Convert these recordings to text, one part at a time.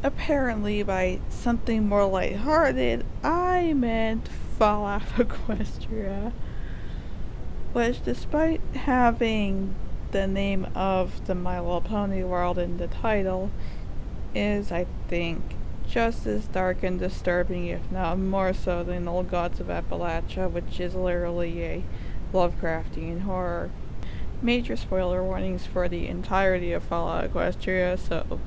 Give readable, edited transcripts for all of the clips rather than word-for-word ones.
apparently by something more lighthearted, I meant Fallout Equestria, which despite having the name of the My Little Pony world in the title, is, I think, just as dark and disturbing, if not more so, than Old Gods of Appalachia, which is literally a Lovecraftian horror. Major spoiler warnings for the entirety of Fallout Equestria, so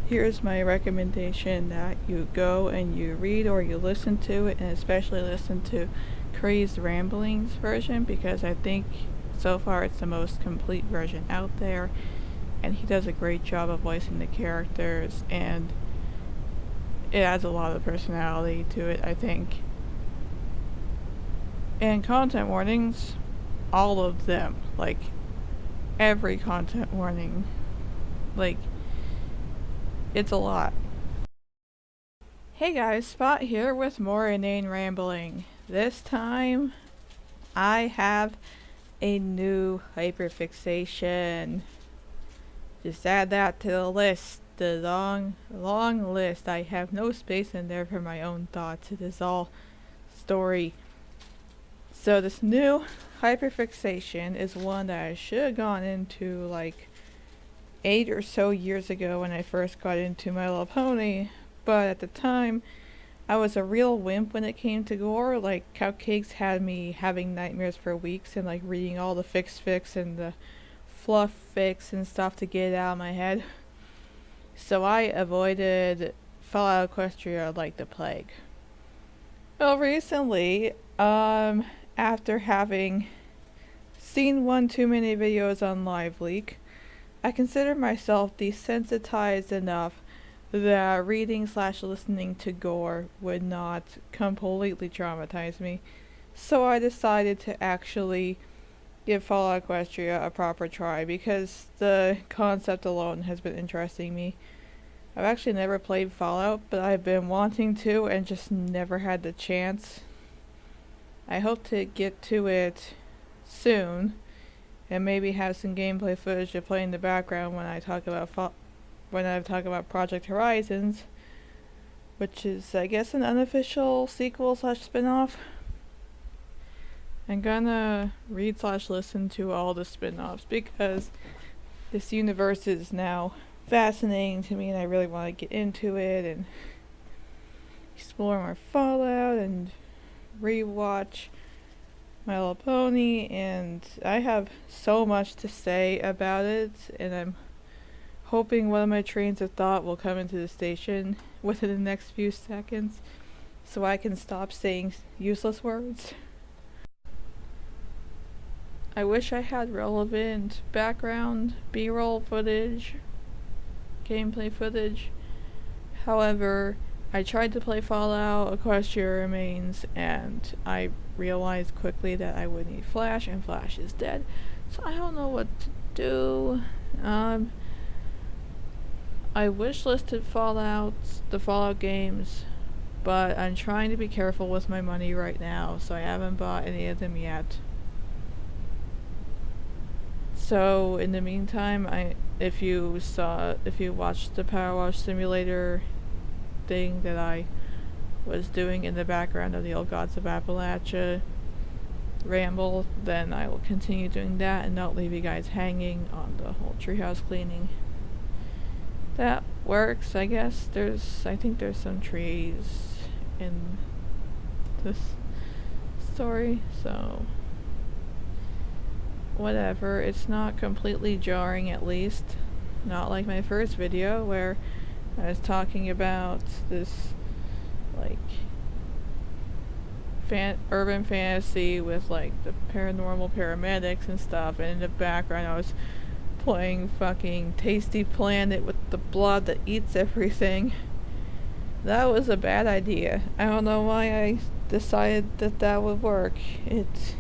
here's my recommendation that you go and you read or you listen to it, and especially listen to Crazed Ramblings version, because I think so far it's the most complete version out there, and he does a great job of voicing the characters, and it adds a lot of personality to it, I think. And content warnings, all of them, like every content warning, like it's a lot. Hey guys, Spot here with more inane rambling. This time, I have a new hyperfixation. Just add that to the list. The long list. I have no space in there for my own thoughts. It is all story. So this new hyperfixation is one that I should have gone into like 8 or so years ago when I first got into My Little Pony, but at the time I was a real wimp when it came to gore. Like, Cupcakes had me having nightmares for weeks and like reading all the fics and the fluff fics and stuff to get it out of my head. So I avoided Fallout Equestria like the plague. Well, recently, after having seen one too many videos on LiveLeak, I consider myself desensitized enough that reading/listening to gore would not completely traumatize me. So I decided to actually give Fallout Equestria a proper try, because the concept alone has been interesting me. I've actually never played Fallout, but I've been wanting to and just never had the chance. I hope to get to it soon and maybe have some gameplay footage to play in the background when I talk about Project Horizons, which is, I guess, an unofficial sequel/spin-off. I'm gonna read/listen to all the spin-offs because this universe is now fascinating to me and I really want to get into it and explore more Fallout and rewatch My Little Pony, and I have so much to say about it, and I'm hoping one of my trains of thought will come into the station within the next few seconds so I can stop saying useless words. I wish I had relevant background, B-roll footage, gameplay footage. However, I tried to play Fallout Equestria Remains and I realized quickly that I would need Flash, and Flash is dead. So I don't know what to do. I wishlisted the Fallout games, but I'm trying to be careful with my money right now, so I haven't bought any of them yet. So in the meantime, if you watched the Power Wash Simulator thing that I was doing in the background of the Old Gods of Appalachia ramble, then I will continue doing that and not leave you guys hanging on the whole treehouse cleaning. That works, I guess. I think there's some trees in this story, so whatever. It's not completely jarring, at least. Not like my first video where I was talking about this like urban fantasy with like the paranormal paramedics and stuff, and in the background I was playing fucking Tasty Planet with the blood that eats everything. That was a bad idea. I don't know why I decided that would work. It's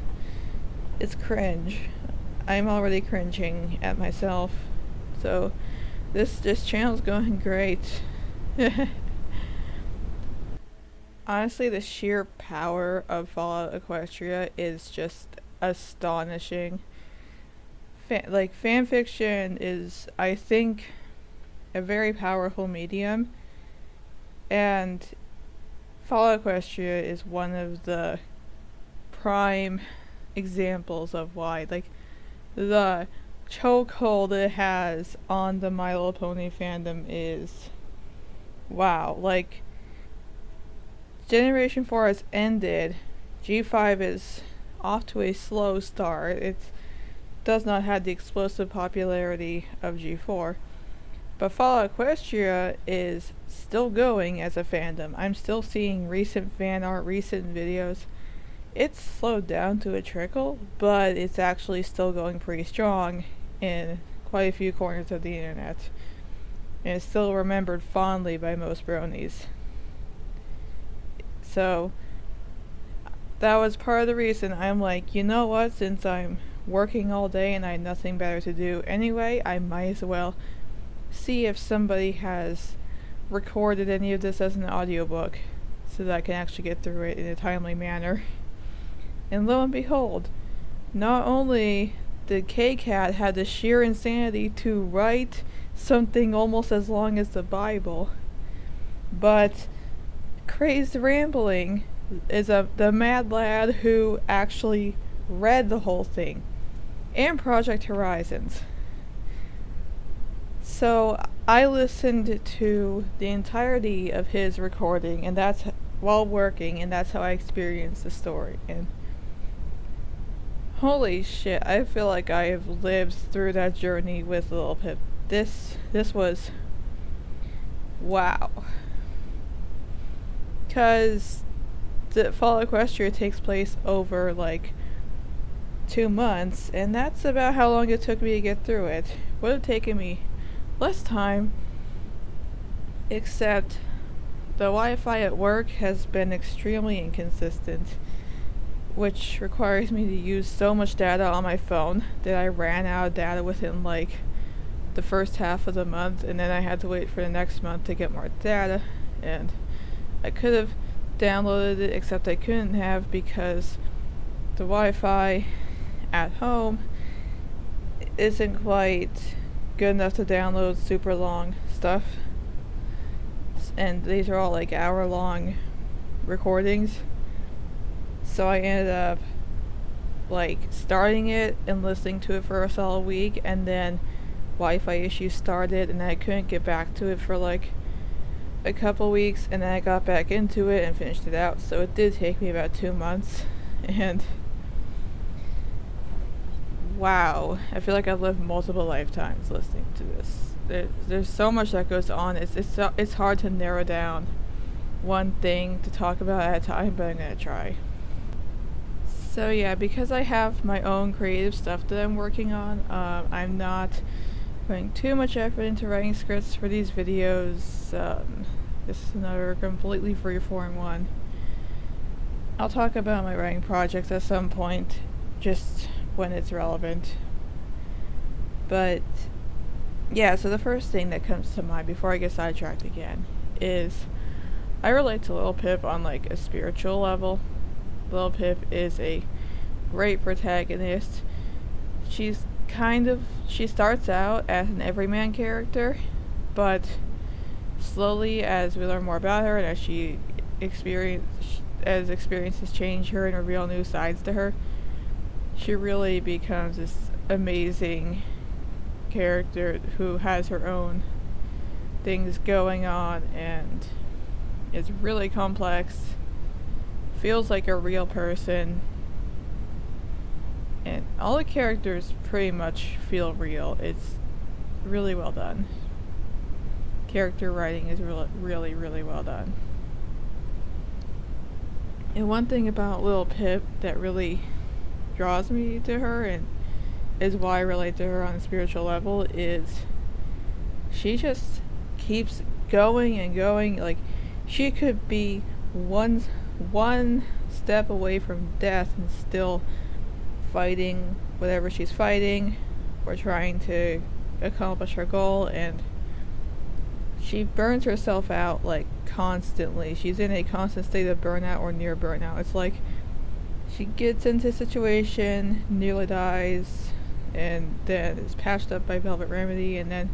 cringe. I'm already cringing at myself. So this channel's going great. Honestly, the sheer power of Fallout Equestria is just astonishing. Fanfiction is, I think, a very powerful medium, And Fall Equestria is one of the prime examples of why, like, the chokehold it has on the My Little Pony fandom is wow. Like, Generation 4 has ended. G5 is off to a slow start. It does not have the explosive popularity of G4. But Fall Equestria is still going as a fandom. I'm still seeing recent fan art, recent videos. It's slowed down to a trickle, but it's actually still going pretty strong in quite a few corners of the internet. And it's still remembered fondly by most bronies. So, that was part of the reason I'm like, you know what, since I'm working all day and I had nothing better to do anyway, I might as well see if somebody has recorded any of this as an audiobook so that I can actually get through it in a timely manner. And lo and behold, not only did K-Cat have the sheer insanity to write something almost as long as the Bible, but Crazed Rambling is the mad lad who actually read the whole thing, and Project Horizons. So I listened to the entirety of his recording, and that's while working, and that's how I experienced the story. And holy shit, I feel like I have lived through that journey with Lil Pip. This was wow. Because the Fall Equestria takes place over like 2 months, and that's about how long it took me to get through it. Would have taken me less time, except the Wi-Fi at work has been extremely inconsistent, which requires me to use so much data on my phone that I ran out of data within like the first half of the month, and then I had to wait for the next month to get more data. And I could have downloaded it, except I couldn't have because the Wi-Fi at home isn't quite good enough to download super long stuff, and these are all like hour-long recordings. So I ended up like starting it and listening to it for a solid week, and then Wi-Fi issues started, and I couldn't get back to it for like a couple weeks, and then I got back into it and finished it out. So it did take me about 2 months, and wow, I feel like I've lived multiple lifetimes listening to this. There's so much that goes on. It's hard to narrow down one thing to talk about at a time, but I'm gonna try. So yeah, because I have my own creative stuff that I'm working on, I'm not putting too much effort into writing scripts for these videos. This is another completely free-form one. I'll talk about my writing projects at some point, just when it's relevant. But yeah, so the first thing that comes to mind before I get sidetracked again is I relate to Lil Pip on like a spiritual level. Lil Pip is a great protagonist. She starts out as an everyman character, but slowly as we learn more about her and as experiences change her and reveal new sides to her, she really becomes this amazing character who has her own things going on and is really complex, feels like a real person, and all the characters pretty much feel real. It's really well done. Character writing is really, really well done. And one thing about Lil Pip that really draws me to her and is why I relate to her on a spiritual level is she just keeps going and going. Like, she could be one step away from death and still fighting whatever she's fighting or trying to accomplish her goal, and she burns herself out like constantly. She's in a constant state of burnout or near burnout. It's like she gets into a situation, nearly dies, and then is patched up by Velvet Remedy, and then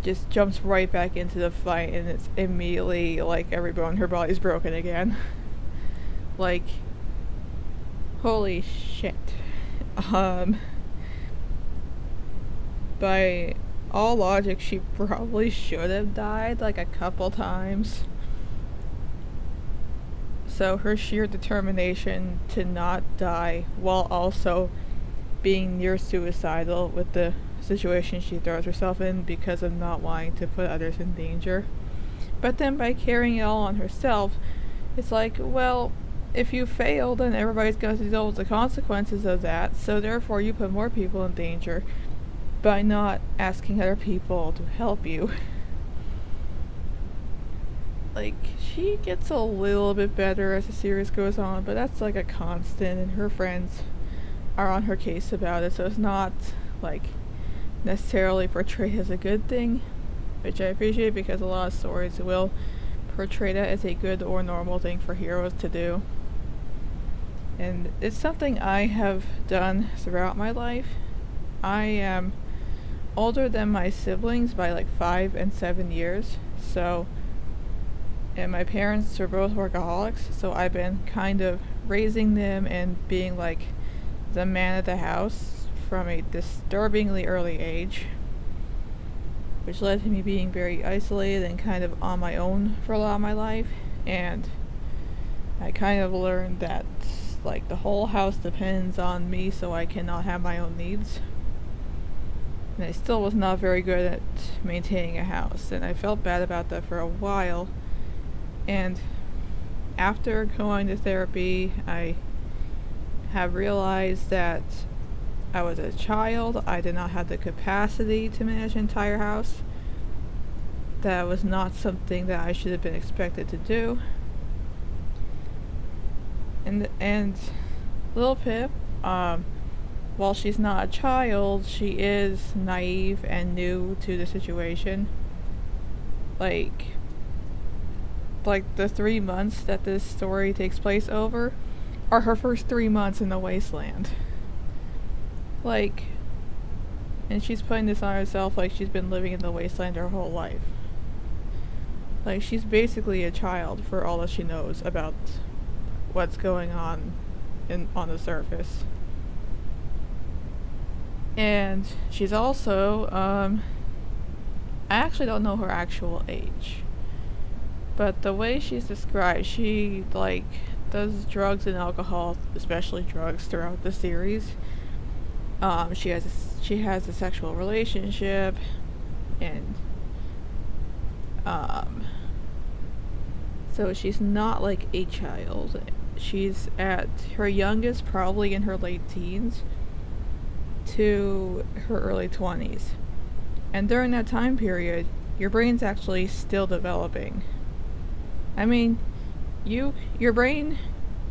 just jumps right back into the fight, and it's immediately like every bone in her body's broken again. Like, holy shit. By all logic, she probably should have died like a couple times. So her sheer determination to not die while also being near suicidal with the situation she throws herself in because of not wanting to put others in danger. But then by carrying it all on herself, it's like, well, if you fail, then everybody's going to deal with the consequences of that, so therefore you put more people in danger by not asking other people to help you. Like, she gets a little bit better as the series goes on, but that's like a constant, and her friends are on her case about it, so it's not like necessarily portrayed as a good thing, which I appreciate because a lot of stories will portray that as a good or normal thing for heroes to do. And it's something I have done throughout my life. I am older than my siblings by like 5 and 7 years, and my parents are both workaholics, so I've been kind of raising them and being like the man of the house from a disturbingly early age, which led to me being very isolated and kind of on my own for a lot of my life. And I kind of learned that like the whole house depends on me, so I cannot have my own needs. And I still was not very good at maintaining a house, and I felt bad about that for a while. And after going to therapy, I have realized that I was a child. I did not have the capacity to manage an entire house. That was not something that I should have been expected to do. And Lil Pip, while she's not a child, she is naive and new to the situation. Like the 3 months that this story takes place over are her first 3 months in the wasteland. Like, and she's putting this on herself like she's been living in the wasteland her whole life. Like, she's basically a child for all that she knows about what's going on on the surface. And she's also, I actually don't know her actual age. But the way she's described, she, like, does drugs and alcohol, especially drugs, throughout the series. She has a sexual relationship, and, so she's not, like, a child. She's at her youngest, probably in her late teens, to her early 20s. And during that time period, your brain's actually still developing. I mean, your brain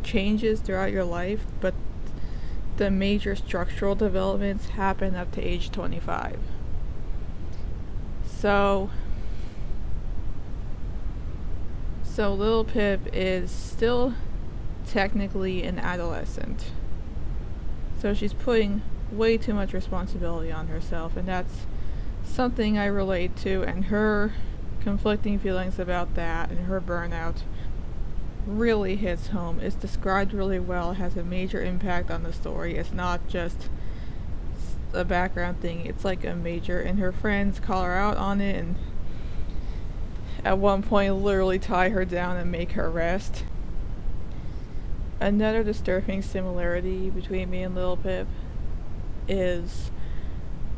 changes throughout your life, but the major structural developments happen up to age 25. So Lil Pip is still technically an adolescent. So she's putting way too much responsibility on herself, and that's something I relate to, and her conflicting feelings about that and her burnout really hits home. It's described really well. It has a major impact on the story. It's not just a background thing. It's like a major, and her friends call her out on it, and at one point literally tie her down and make her rest. Another disturbing similarity between me and Lil Pip is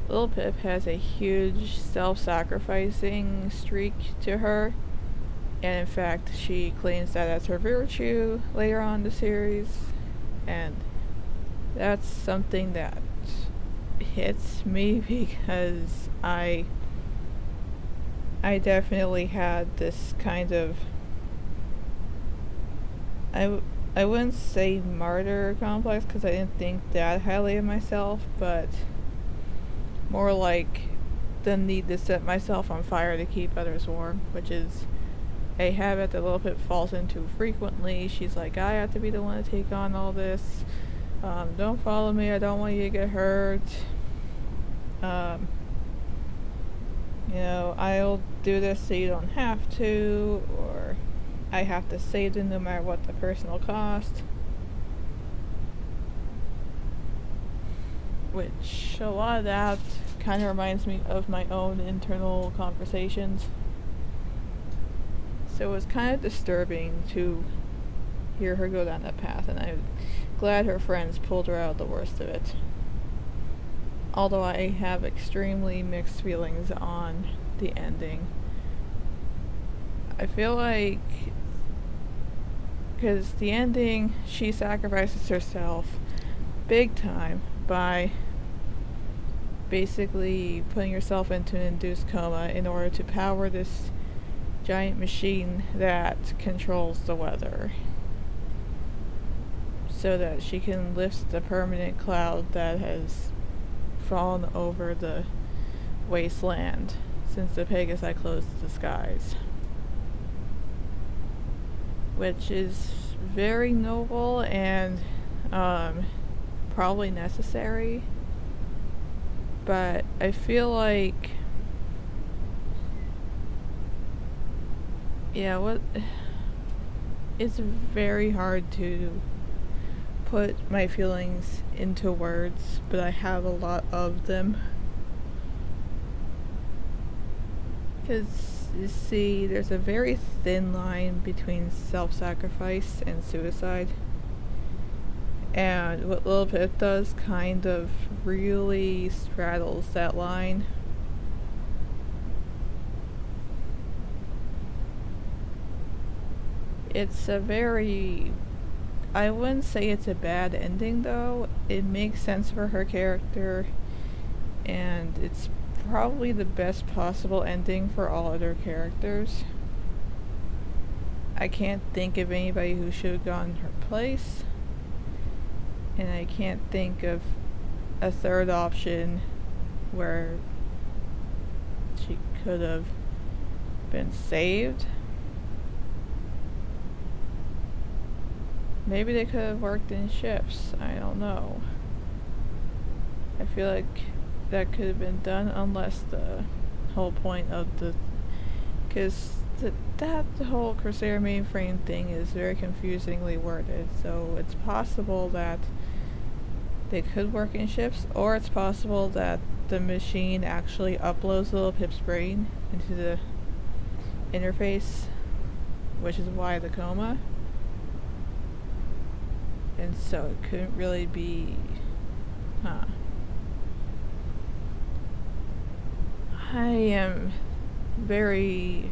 Lil Pip has a huge self-sacrificing streak to her, and in fact she claims that as her virtue later on in the series, and that's something that hits me because I definitely had this kind of, I wouldn't say martyr complex because I didn't think that highly of myself, but more like the need to set myself on fire to keep others warm, which is a habit that Lil Pip falls into frequently. She's like, I have to be the one to take on all this. Don't follow me, I don't want you to get hurt. I'll do this so you don't have to, or I have to save them no matter what the personal cost. Which, a lot of that kind of reminds me of my own internal conversations. So it was kind of disturbing to hear her go down that path, and I'm glad her friends pulled her out of the worst of it. Although I have extremely mixed feelings on the ending. I feel like, because the ending, she sacrifices herself big time by basically putting herself into an induced coma in order to power this giant machine that controls the weather, so that she can lift the permanent cloud that has fallen over the wasteland since the Pegasi closed the skies. Which is very noble and probably necessary. But I feel like, it's very hard to put my feelings into words, but I have a lot of them. Because, you see, there's a very thin line between self-sacrifice and suicide. And what Little Pip does kind of really straddles that line. It's a very... I wouldn't say it's a bad ending, though. It makes sense for her character, and it's probably the best possible ending for all other characters. I can't think of anybody who should have gone her place, and I can't think of a third option where she could have been saved. Maybe they could have worked in shifts. I don't know. I feel like that could have been done, unless the whole point of the... Because that whole Crusader mainframe thing is very confusingly worded. So it's possible that they could work in shifts, or it's possible that the machine actually uploads Little Pip's brain into the interface, which is why the coma. And so it couldn't really be... I am very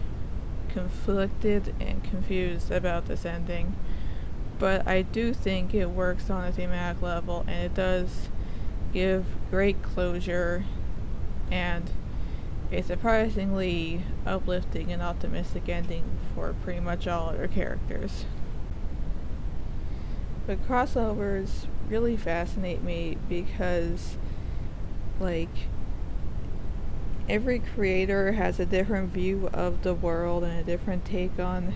conflicted and confused about this ending, but I do think it works on a thematic level, and it does give great closure and a surprisingly uplifting and optimistic ending for pretty much all other characters. But crossovers really fascinate me because, every creator has a different view of the world and a different take on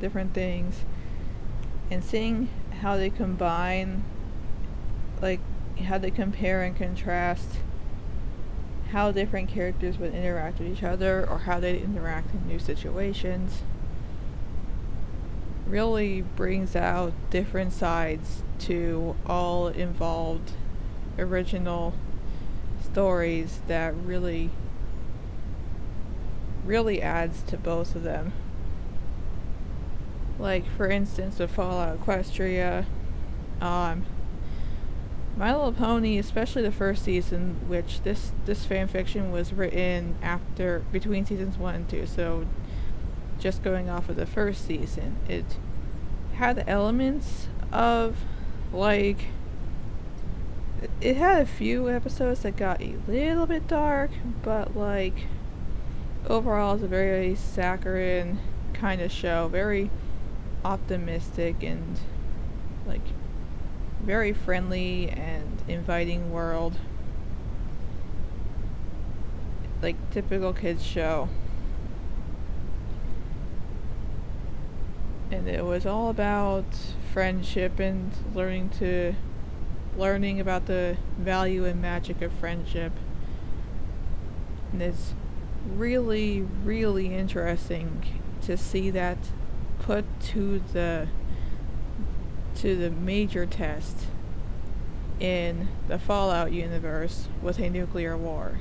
different things. And seeing how they combine, how they compare and contrast how different characters would interact with each other, or how they interact in new situations, really brings out different sides to all involved original stories that really adds to both of them. For instance, with Fallout Equestria, My Little Pony, especially the first season, which this fanfiction was written between seasons 1 and 2, so just going off of the first season, it had elements of, it had a few episodes that got a little bit dark, but, overall it's a very saccharine kind of show, very optimistic and, very friendly and inviting world. Typical kids show. And it was all about friendship and learning about the value and magic of friendship. And it's really, really interesting to see that put to the major test in the Fallout universe with a nuclear war,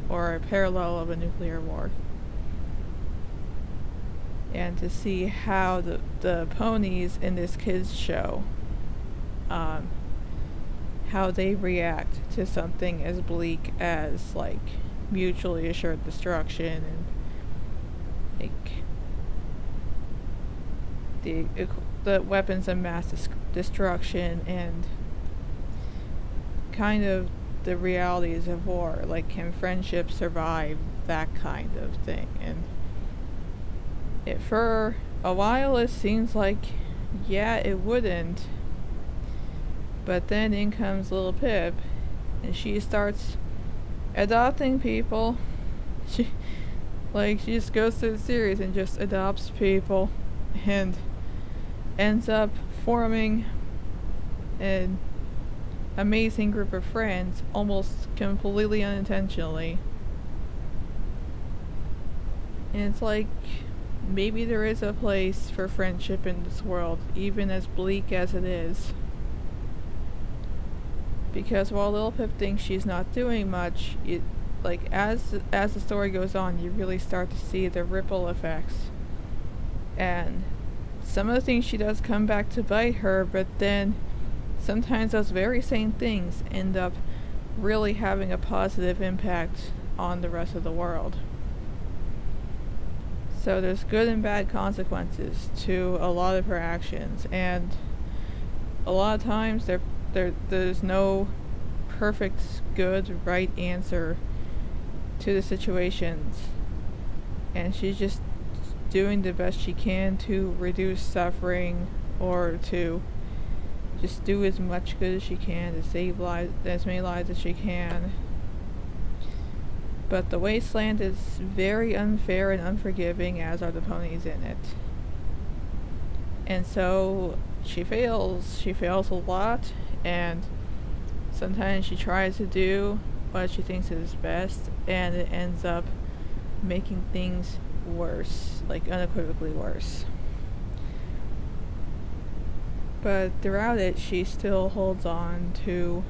or a parallel of a nuclear war. And to see how the ponies in this kids show, how they react to something as bleak as like mutually assured destruction and like the weapons of mass destruction and kind of the realities of war, like can friendship survive that kind of thing. And for a while it seems like yeah, it wouldn't, but then in comes little Pip and she starts adopting people. She just goes through the series and just adopts people and ends up forming an amazing group of friends almost completely unintentionally. And it's like maybe there is a place for friendship in this world, even as bleak as it is. Because while Lil Pip thinks she's not doing much, as the story goes on, you really start to see the ripple effects. And some of the things she does come back to bite her, but then sometimes those very same things end up really having a positive impact on the rest of the world. So there's good and bad consequences to a lot of her actions, and a lot of times there's no perfect, good, right answer to the situations, and she's just doing the best she can to reduce suffering or to just do as much good as she can to save lives, as many lives as she can. But the wasteland is very unfair and unforgiving, as are the ponies in it. And so she fails a lot, and sometimes she tries to do what she thinks is best, and it ends up making things worse, like unequivocally worse. But throughout it, she still holds on to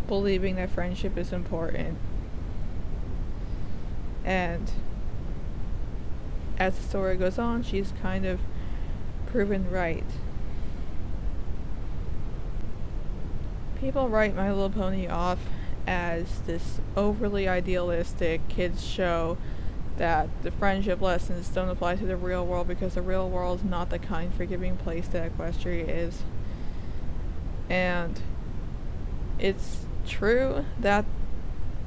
believing that friendship is important. And as the story goes on, she's kind of proven right. People write My Little Pony off as this overly idealistic kids show that the friendship lessons don't apply to the real world because the real world is not the kind, forgiving place that Equestria is. And it's true that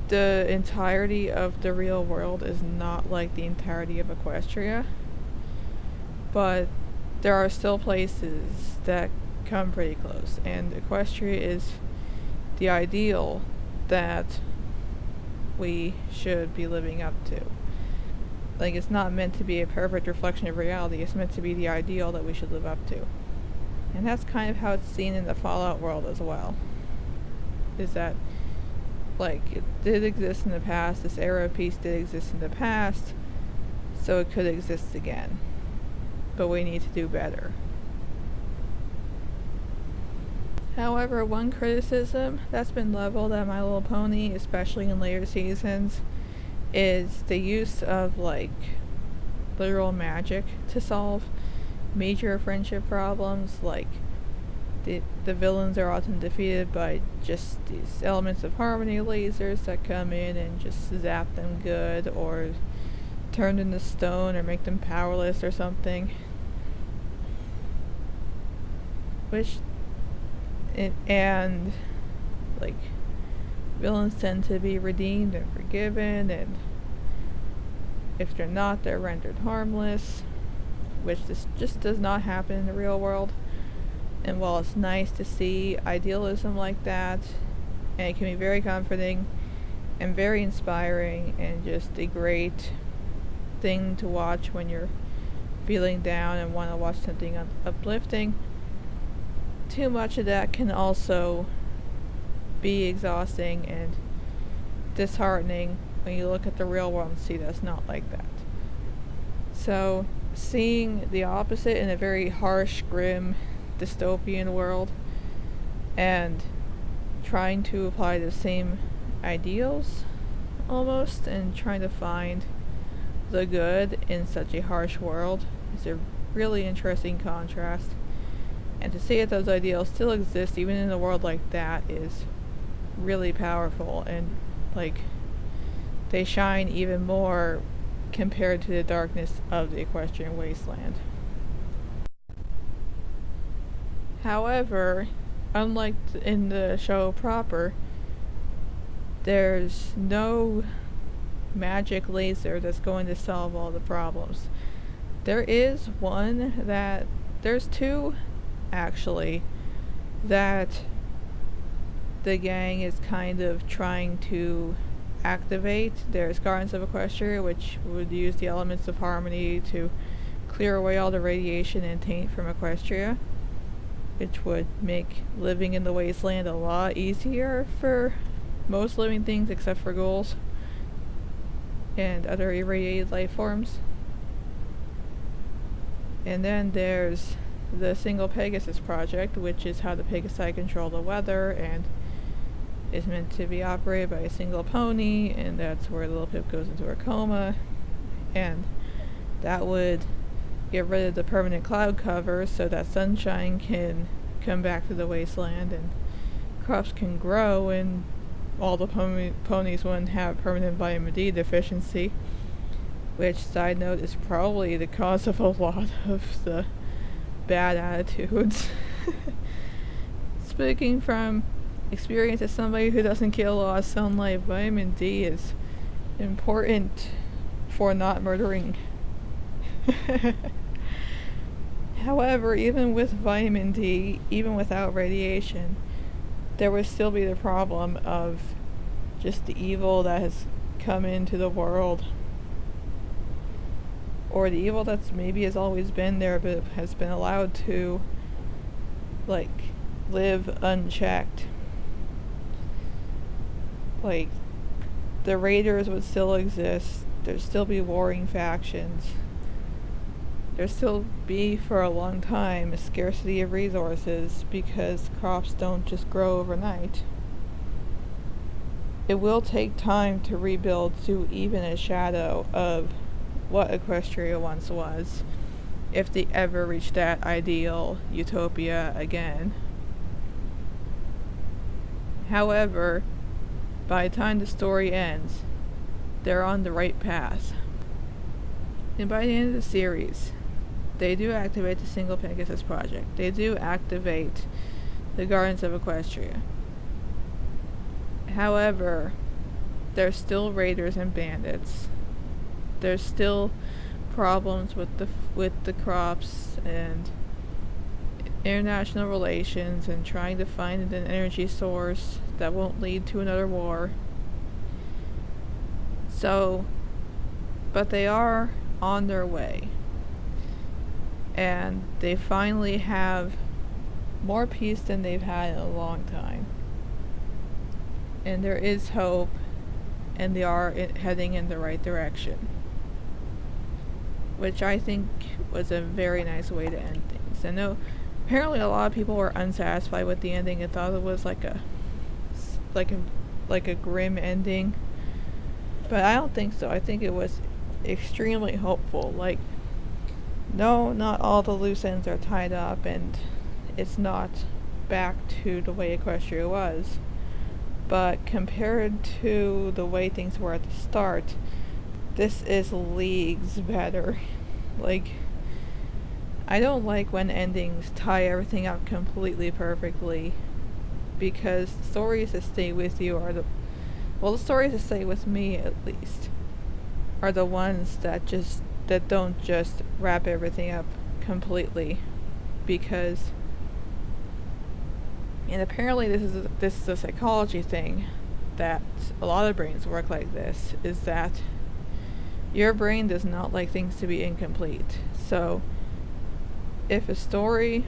the entirety of the real world is not like the entirety of Equestria, but there are still places that come pretty close, and Equestria is the ideal that we should be living up to. Like, it's not meant to be a perfect reflection of reality, it's meant to be the ideal that we should live up to. And that's kind of how it's seen in the Fallout world as well. Is that, like, it did exist in the past, this era of peace did exist in the past, so it could exist again. But we need to do better. However, one criticism that's been leveled at My Little Pony, especially in later seasons, is the use of, like, literal magic to solve major friendship problems. Like, the villains are often defeated by just these elements of harmony lasers that come in and just zap them good, or turn into stone, or make them powerless or something. And like, villains tend to be redeemed and forgiven, and if they're not, they're rendered harmless, which this just does not happen in the real world. And while it's nice to see idealism like that, and it can be very comforting and very inspiring and just a great thing to watch when you're feeling down and want to watch something uplifting, too much of that can also be exhausting and disheartening when you look at the real world and see that's not like that. So, seeing the opposite in a very harsh, grim, dystopian world, and trying to apply the same ideals, almost, and trying to find the good in such a harsh world is a really interesting contrast. And to see that those ideals still exist even in a world like that is really powerful, and like they shine even more compared to the darkness of the equestrian wasteland. However, unlike in the show proper, there's no magic laser that's going to solve all the problems. There's two actually, that the gang is kind of trying to activate. There's Gardens of Equestria, which would use the elements of harmony to clear away all the radiation and taint from Equestria, which would make living in the wasteland a lot easier for most living things except for ghouls and other irradiated life forms. And then there's the Single Pegasus Project, which is how the Pegasi control the weather and is meant to be operated by a single pony, and that's where Little Pip goes into her coma, and that would get rid of the permanent cloud cover so that sunshine can come back to the wasteland and crops can grow and all the ponies wouldn't have permanent vitamin D deficiency, which, side note, is probably the cause of a lot of the bad attitudes. Speaking from experience as somebody who doesn't get a lot of sunlight, vitamin D is important for not murdering. However, even with vitamin D, even without radiation, there would still be the problem of just the evil that has come into the world, or the evil that's maybe has always been there but has been allowed to live unchecked. The raiders would still exist, there'd still be warring factions, there'd still be for a long time a scarcity of resources because crops don't just grow overnight. It will take time to rebuild to even a shadow of what Equestria once was, if they ever reach that ideal utopia again. However, by the time the story ends, they're on the right path. And by the end of the series, they do activate the Single Pegasus Project. They do activate the Gardens of Equestria. However, there's still raiders and bandits. There's still problems with the crops and international relations and trying to find an energy source that won't lead to another war. But they are on their way. And they finally have more peace than they've had in a long time. And there is hope, and they are heading in the right direction, which I think was a very nice way to end things. I know apparently a lot of people were unsatisfied with the ending and thought it was like a grim ending, but I don't think so. I think it was extremely hopeful. No, not all the loose ends are tied up, and it's not back to the way Equestria was, but compared to the way things were at the start, this is leagues better. I don't like when endings tie everything up completely perfectly, because the stories that stay with you are the stories that stay with me at least are the ones that don't just wrap everything up completely, because, and apparently this is a psychology thing, that a lot of brains work like this, is that your brain does not like things to be incomplete. So if a story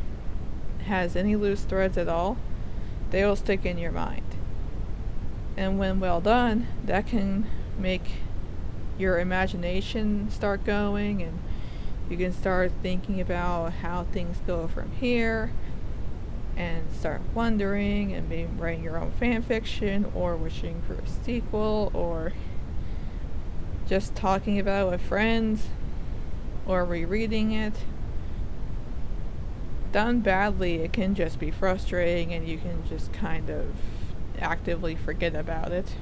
has any loose threads at all, they will stick in your mind. And when well done, that can make your imagination start going, and you can start thinking about how things go from here and start wondering and maybe writing your own fan fiction or wishing for a sequel or just talking about it with friends or rereading it. Done badly, it can just be frustrating and you can just kind of actively forget about it.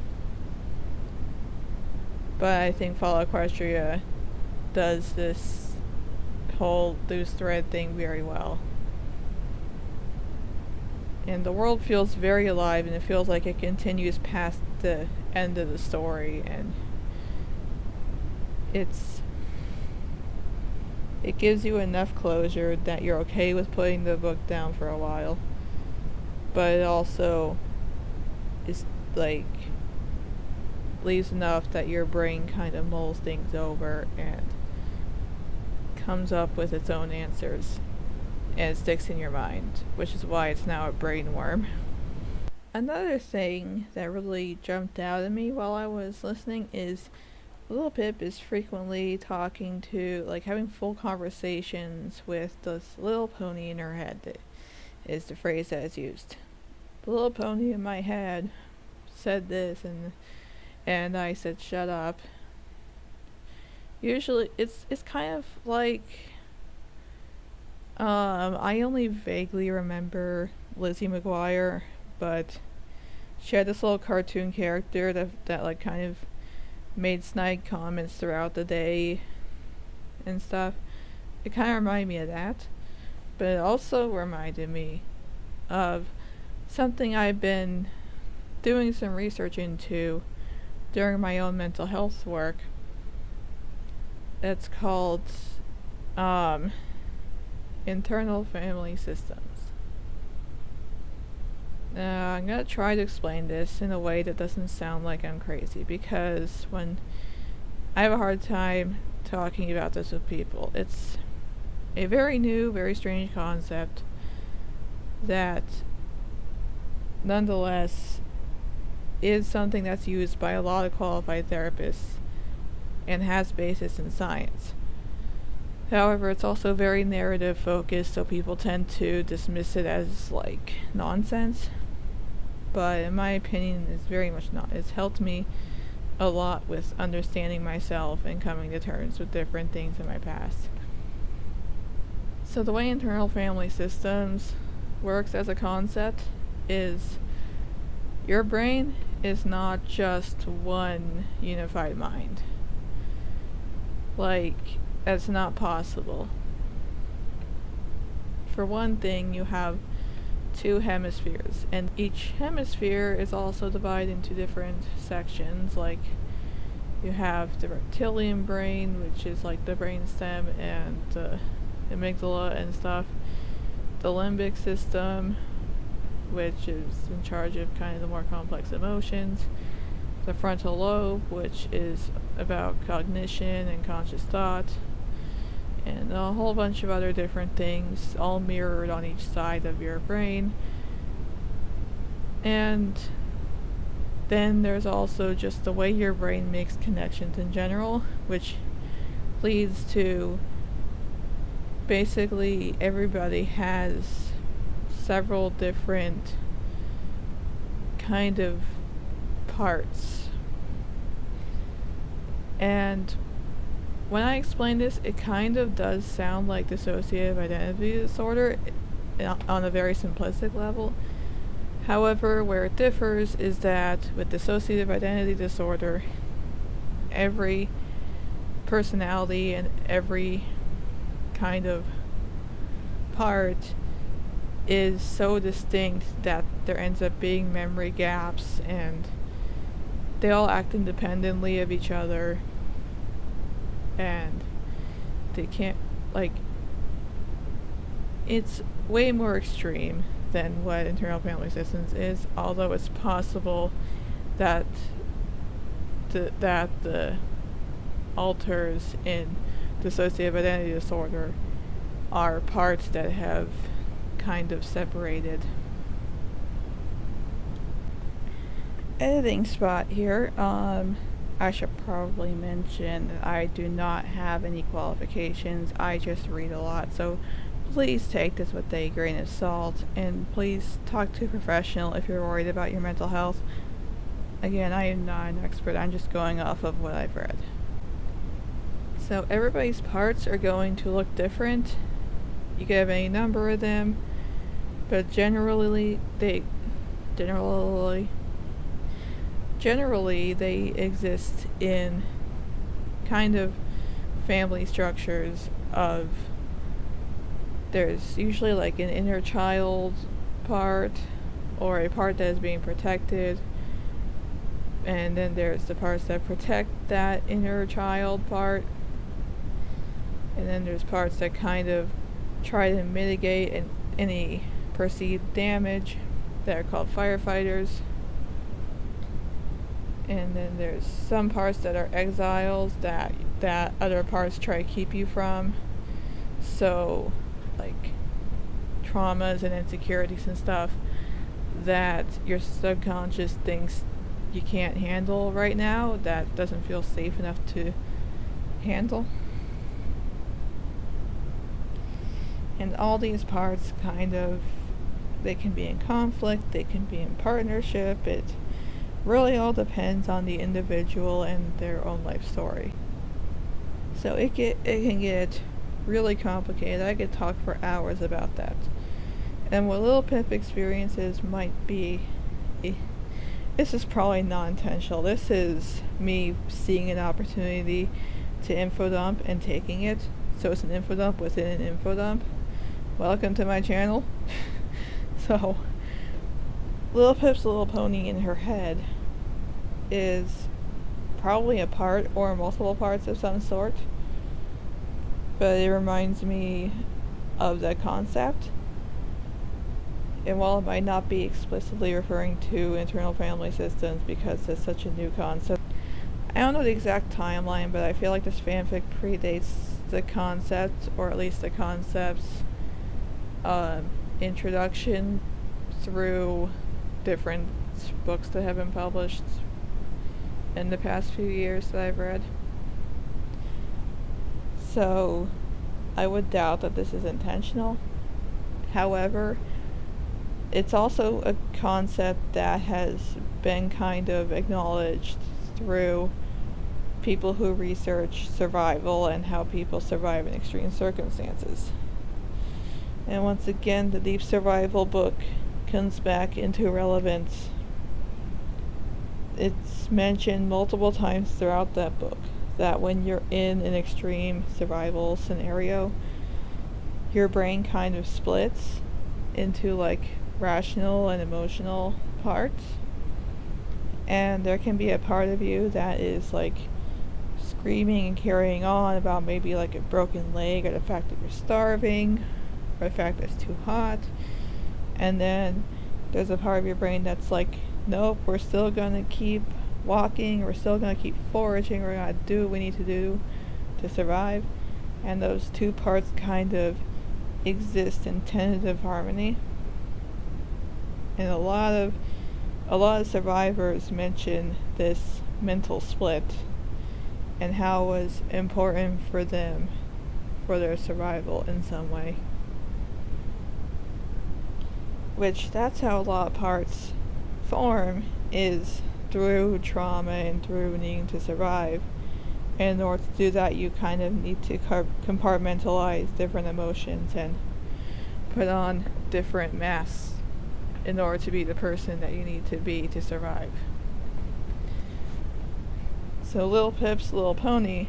But I think Fall Equestria does this whole loose thread thing very well. And the world feels very alive, and it feels like it continues past the end of the story, and it gives you enough closure that you're okay with putting the book down for a while, but it also is like leaves enough that your brain kind of mulls things over and comes up with its own answers, and it sticks in your mind, which is why it's now a brain worm. Another thing that really jumped out at me while I was listening is Little Pip is frequently talking to, like, having full conversations with this little pony in her head, is the phrase that is used. The little pony in my head said this, and I said, shut up. Usually, it's kind of like, I only vaguely remember Lizzie McGuire, but she had this little cartoon character that like kind of made snide comments throughout the day and stuff. It kind of reminded me of that, but it also reminded me of something I've been doing some research into during my own mental health work. It's called internal family systems. Now, I'm going to try to explain this in a way that doesn't sound like I'm crazy, because when I have a hard time talking about this with people, it's a very new, very strange concept that nonetheless is something that's used by a lot of qualified therapists and has basis in science. However, it's also very narrative focused, so people tend to dismiss it as like nonsense. But in my opinion, it's very much not. It's helped me a lot with understanding myself and coming to terms with different things in my past. So the way internal family systems works as a concept is your brain is not just one unified mind. Like, that's not possible. For one thing, you have two hemispheres, and each hemisphere is also divided into different sections. Like, you have the reptilian brain, which is like the brainstem and the amygdala and stuff. The limbic system, which is in charge of kind of the more complex emotions. The frontal lobe, which is about cognition and conscious thought. And a whole bunch of other different things, all mirrored on each side of your brain. And then there's also just the way your brain makes connections in general, which leads to basically everybody has several different kind of parts. And when I explain this, it kind of does sound like dissociative identity disorder on a very simplistic level. However, where it differs is that with dissociative identity disorder, every personality and every kind of part is so distinct that there ends up being memory gaps, and they all act independently of each other, and they can't, like, it's way more extreme than what internal family systems is, although it's possible that the alters in dissociative identity disorder are parts that have kind of separated. Editing spot here. I should probably mention that I do not have any qualifications. I just read a lot, so please take this with a grain of salt, and please talk to a professional if you're worried about your mental health. Again, I am not an expert, I'm just going off of what I've read. So everybody's parts are going to look different. You can have any number of them, but generally they exist in kind of family structures of, there's usually like an inner child part or a part that is being protected, and then there's the parts that protect that inner child part, and then there's parts that kind of try to mitigate any perceived damage that are called firefighters. And then there's some parts that are exiles that other parts try to keep you from. So, like traumas and insecurities and stuff that your subconscious thinks you can't handle right now, that doesn't feel safe enough to handle. And all these parts they can be in conflict, they can be in partnership. It really all depends on the individual and their own life story. So it can get really complicated. I could talk for hours about that. And what Little Pip experiences might be, this is probably not intentional. This is me seeing an opportunity to info dump and taking it. So it's an info dump within an info dump. Welcome to my channel. So, Little Pip's Little Pony in her head is probably a part or multiple parts of some sort. But it reminds me of that concept. And while it might not be explicitly referring to internal family systems because it's such a new concept, I don't know the exact timeline, but I feel like this fanfic predates the concept, or at least the concept's introduction through different books that have been published in the past few years that I've read. So I would doubt that this is intentional. However, it's also a concept that has been kind of acknowledged through people who research survival and how people survive in extreme circumstances. And once again, the deep survival book comes back into relevance. It's mentioned multiple times throughout that book that when you're in an extreme survival scenario, your brain kind of splits into like rational and emotional parts, and there can be a part of you that is like screaming and carrying on about maybe like a broken leg or the fact that you're starving or the fact that it's too hot, and then there's a part of your brain that's like, nope, we're still gonna keep walking, we're still gonna keep foraging, we're gonna do what we need to do to survive. And those two parts kind of exist in tentative harmony. And a lot of survivors mention this mental split and how it was important for them for their survival in some way. Which, that's how a lot of parts form, is through trauma and through needing to survive. And in order to do that, you kind of need to compartmentalize different emotions and put on different masks in order to be the person that you need to be to survive. So Little Pip's Little Pony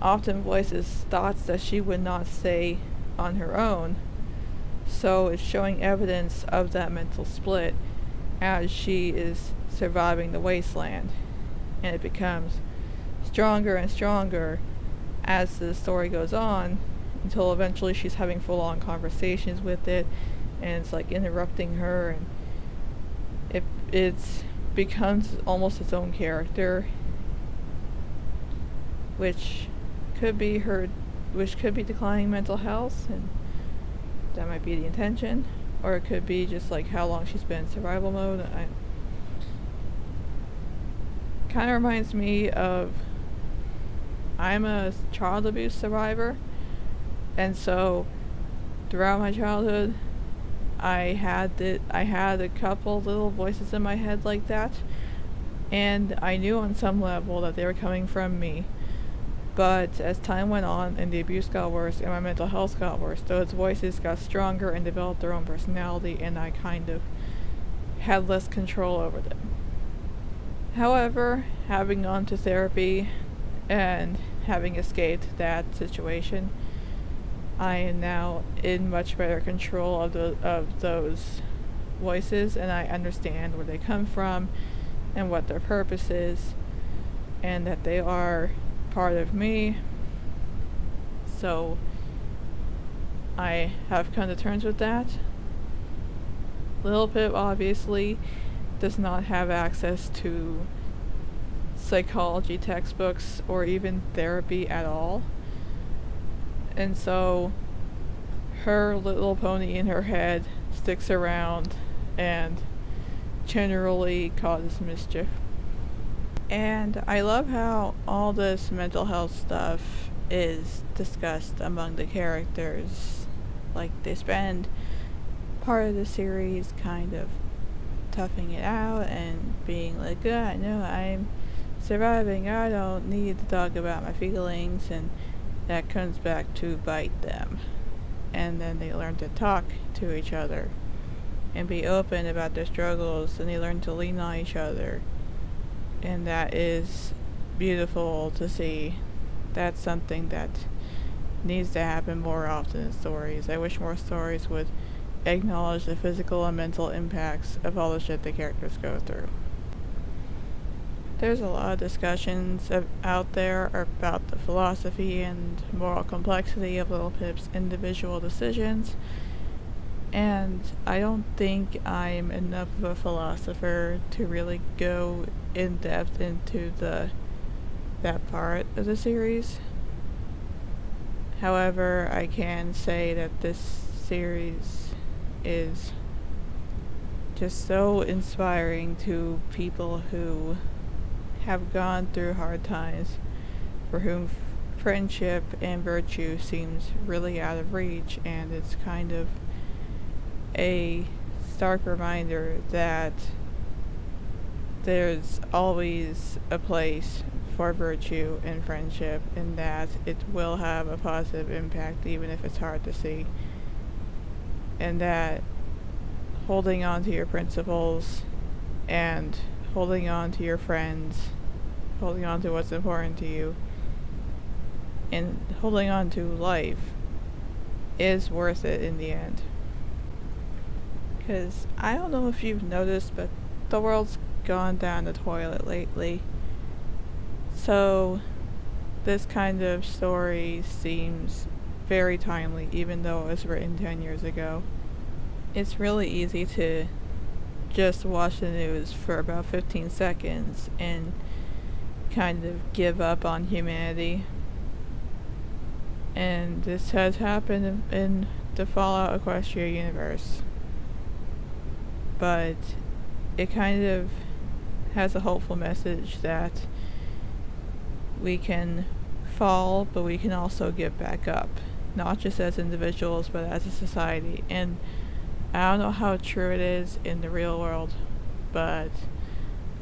often voices thoughts that she would not say on her own. So it's showing evidence of that mental split as she is surviving the wasteland. And it becomes stronger and stronger as the story goes on, until eventually she's having full-on conversations with it, and it's like interrupting her, and it becomes almost its own character, which could be declining mental health, and that might be the intention, or it could be just like how long she's been in survival mode. kind of reminds me of, I'm a child abuse survivor, and so throughout my childhood, I had a couple little voices in my head like that, and I knew on some level that they were coming from me. But as time went on and the abuse got worse and my mental health got worse, those voices got stronger and developed their own personality, and I kind of had less control over them. However, having gone to therapy and having escaped that situation, I am now in much better control of those voices, and I understand where they come from and what their purpose is, and that they are part of me. So I have come to terms with that. Lil Pip obviously does not have access to psychology textbooks or even therapy at all. And so her little pony in her head sticks around and generally causes mischief. And I love how all this mental health stuff is discussed among the characters. Like, they spend part of the series kind of toughing it out and being like, no, I'm surviving, I don't need to talk about my feelings, and that comes back to bite them. And then they learn to talk to each other and be open about their struggles, and they learn to lean on each other. And that is beautiful to see. That's something that needs to happen more often in stories. I wish more stories would acknowledge the physical and mental impacts of all the shit the characters go through. There's a lot of discussions out there about the philosophy and moral complexity of Lil Pip's individual decisions, and I don't think I'm enough of a philosopher to really go in depth into that part of the series. However, I can say that this series is just so inspiring to people who have gone through hard times, for whom friendship and virtue seems really out of reach, and it's kind of a stark reminder that there's always a place for virtue and friendship, and that it will have a positive impact even if it's hard to see, and that holding on to your principles and holding on to your friends, holding on to what's important to you, and holding on to life is worth it in the end. Because I don't know if you've noticed, but the world's gone down the toilet lately. So this kind of story seems very timely, even though it was written 10 years ago. It's really easy to just watch the news for about 15 seconds and kind of give up on humanity. And this has happened in the Fallout Equestria universe. But it kind of has a hopeful message that we can fall, but we can also get back up. Not just as individuals, but as a society. And I don't know how true it is in the real world, but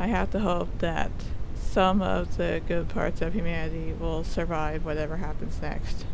I have to hope that some of the good parts of humanity will survive whatever happens next.